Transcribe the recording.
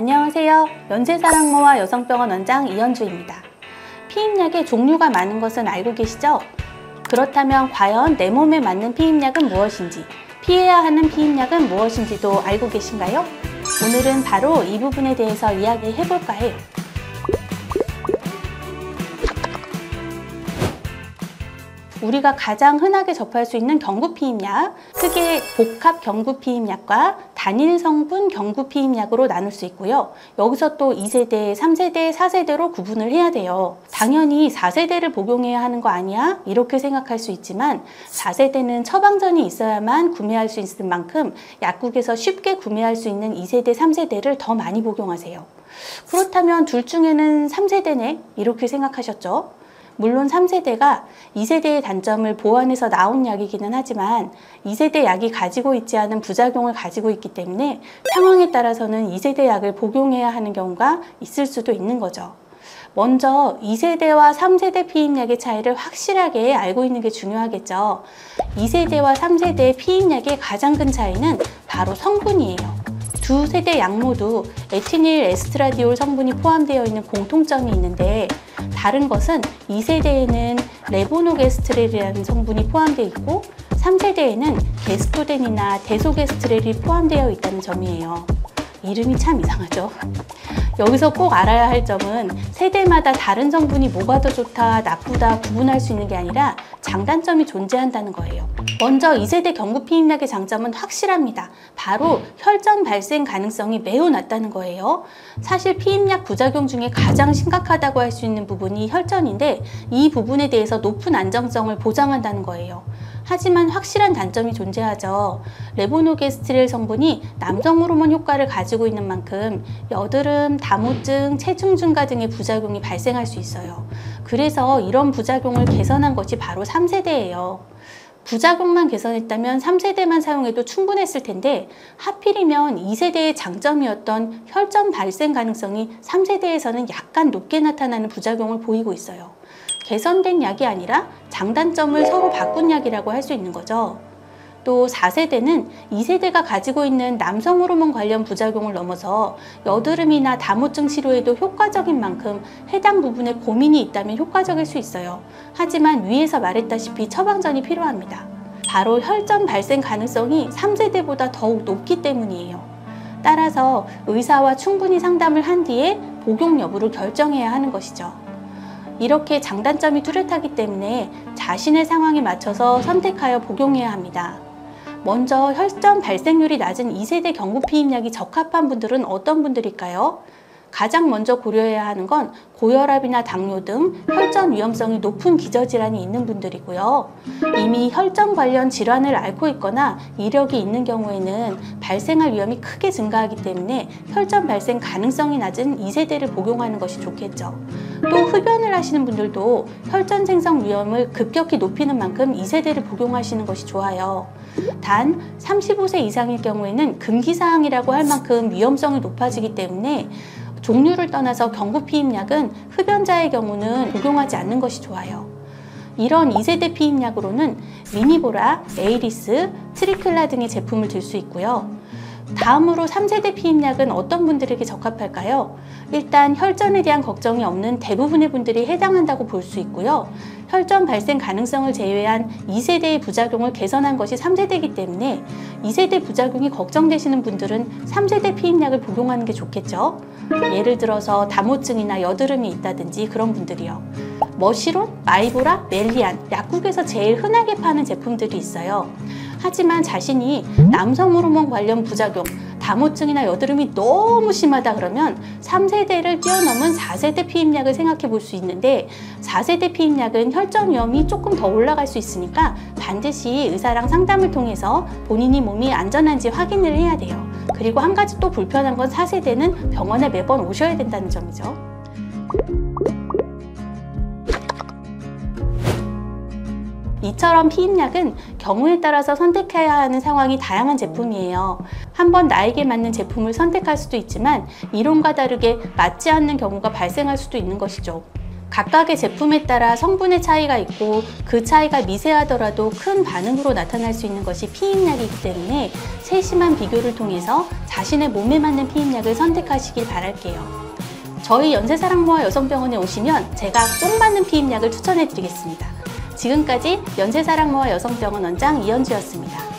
안녕하세요. 연세사랑모아 여성병원 원장 이현주입니다. 피임약의 종류가 많은 것은 알고 계시죠? 그렇다면 과연 내 몸에 맞는 피임약은 무엇인지, 피해야 하는 피임약은 무엇인지도 알고 계신가요? 오늘은 바로 이 부분에 대해서 이야기해 볼까 해요. 우리가 가장 흔하게 접할 수 있는 경구피임약, 크게 복합 경구피임약과 단일 성분 경구피임약으로 나눌 수 있고요. 여기서 또 2세대, 3세대, 4세대로 구분을 해야 돼요. 당연히 4세대를 복용해야 하는 거 아니야? 이렇게 생각할 수 있지만 4세대는 처방전이 있어야만 구매할 수 있는 만큼 약국에서 쉽게 구매할 수 있는 2세대, 3세대를 더 많이 복용하세요. 그렇다면 둘 중에는 3세대네? 이렇게 생각하셨죠? 물론 3세대가 2세대의 단점을 보완해서 나온 약이기는 하지만 2세대 약이 가지고 있지 않은 부작용을 가지고 있기 때문에 상황에 따라서는 2세대 약을 복용해야 하는 경우가 있을 수도 있는 거죠. 먼저 2세대와 3세대 피임약의 차이를 확실하게 알고 있는 게 중요하겠죠. 2세대와 3세대의 피임약의 가장 큰 차이는 바로 성분이에요. 두 세대 약 모두 에티닐 에스트라디올 성분이 포함되어 있는 공통점이 있는데, 다른 것은 2세대에는 레보노게스트렐이라는 성분이 포함되어 있고 3세대에는 게스토덴이나 데소게스트렐이 포함되어 있다는 점이에요. 이름이 참 이상하죠? 여기서 꼭 알아야 할 점은 세대마다 다른 성분이 뭐가 더 좋다, 나쁘다 구분할 수 있는 게 아니라 장단점이 존재한다는 거예요. 먼저 2세대 경구피임약의 장점은 확실합니다. 바로 혈전 발생 가능성이 매우 낮다는 거예요. 사실 피임약 부작용 중에 가장 심각하다고 할 수 있는 부분이 혈전인데, 이 부분에 대해서 높은 안정성을 보장한다는 거예요. 하지만 확실한 단점이 존재하죠. 레보노게스트렐 성분이 남성 호르몬 효과를 가지고 있는 만큼 여드름, 다모증, 체중 증가 등의 부작용이 발생할 수 있어요. 그래서 이런 부작용을 개선한 것이 바로 3세대예요. 부작용만 개선했다면 3세대만 사용해도 충분했을 텐데, 하필이면 2세대의 장점이었던 혈전 발생 가능성이 3세대에서는 약간 높게 나타나는 부작용을 보이고 있어요. 개선된 약이 아니라 장단점을 서로 바꾼 약이라고 할 수 있는 거죠. 또 4세대는 2세대가 가지고 있는 남성 호르몬 관련 부작용을 넘어서 여드름이나 다모증 치료에도 효과적인 만큼 해당 부분에 고민이 있다면 효과적일 수 있어요. 하지만 위에서 말했다시피 처방전이 필요합니다. 바로 혈전 발생 가능성이 3세대보다 더욱 높기 때문이에요. 따라서 의사와 충분히 상담을 한 뒤에 복용 여부를 결정해야 하는 것이죠. 이렇게 장단점이 뚜렷하기 때문에 자신의 상황에 맞춰서 선택하여 복용해야 합니다. 먼저 혈전 발생률이 낮은 2세대 경구피임약이 적합한 분들은 어떤 분들일까요? 가장 먼저 고려해야 하는 건 고혈압이나 당뇨 등 혈전 위험성이 높은 기저질환이 있는 분들이고요. 이미 혈전 관련 질환을 앓고 있거나 이력이 있는 경우에는 발생할 위험이 크게 증가하기 때문에 혈전 발생 가능성이 낮은 2세대를 복용하는 것이 좋겠죠. 또 흡연을 하시는 분들도 혈전 생성 위험을 급격히 높이는 만큼 2세대를 복용하시는 것이 좋아요. 단 35세 이상일 경우에는 금기사항이라고 할 만큼 위험성이 높아지기 때문에 종류를 떠나서 경구피임약은 흡연자의 경우는 복용하지 않는 것이 좋아요. 이런 2세대 피임약으로는 미니보라, 에이리스, 트리클라 등의 제품을 들 수 있고요. 다음으로 3세대 피임약은 어떤 분들에게 적합할까요? 일단 혈전에 대한 걱정이 없는 대부분의 분들이 해당한다고 볼 수 있고요. 혈전 발생 가능성을 제외한 2세대의 부작용을 개선한 것이 3세대이기 때문에 2세대 부작용이 걱정되시는 분들은 3세대 피임약을 복용하는 게 좋겠죠. 예를 들어서 다모증이나 여드름이 있다든지 그런 분들이요. 머시론, 마이보라, 멜리안, 약국에서 제일 흔하게 파는 제품들이 있어요. 하지만 자신이 남성 호르몬 관련 부작용, 다모증이나 여드름이 너무 심하다 그러면 3세대를 뛰어넘은 4세대 피임약을 생각해 볼 수 있는데, 4세대 피임약은 혈전 위험이 조금 더 올라갈 수 있으니까 반드시 의사랑 상담을 통해서 본인이 몸이 안전한지 확인을 해야 돼요. 그리고 한 가지 또 불편한 건 4세대는 병원에 매번 오셔야 된다는 점이죠. 이처럼 피임약은 경우에 따라서 선택해야 하는 상황이 다양한 제품이에요. 한번 나에게 맞는 제품을 선택할 수도 있지만 이론과 다르게 맞지 않는 경우가 발생할 수도 있는 것이죠. 각각의 제품에 따라 성분의 차이가 있고 그 차이가 미세하더라도 큰 반응으로 나타날 수 있는 것이 피임약이기 때문에 세심한 비교를 통해서 자신의 몸에 맞는 피임약을 선택하시길 바랄게요. 저희 연세사랑모아 여성병원에 오시면 제가 꼭 맞는 피임약을 추천해 드리겠습니다. 지금까지 연세사랑모아 여성병원 원장 이현주였습니다.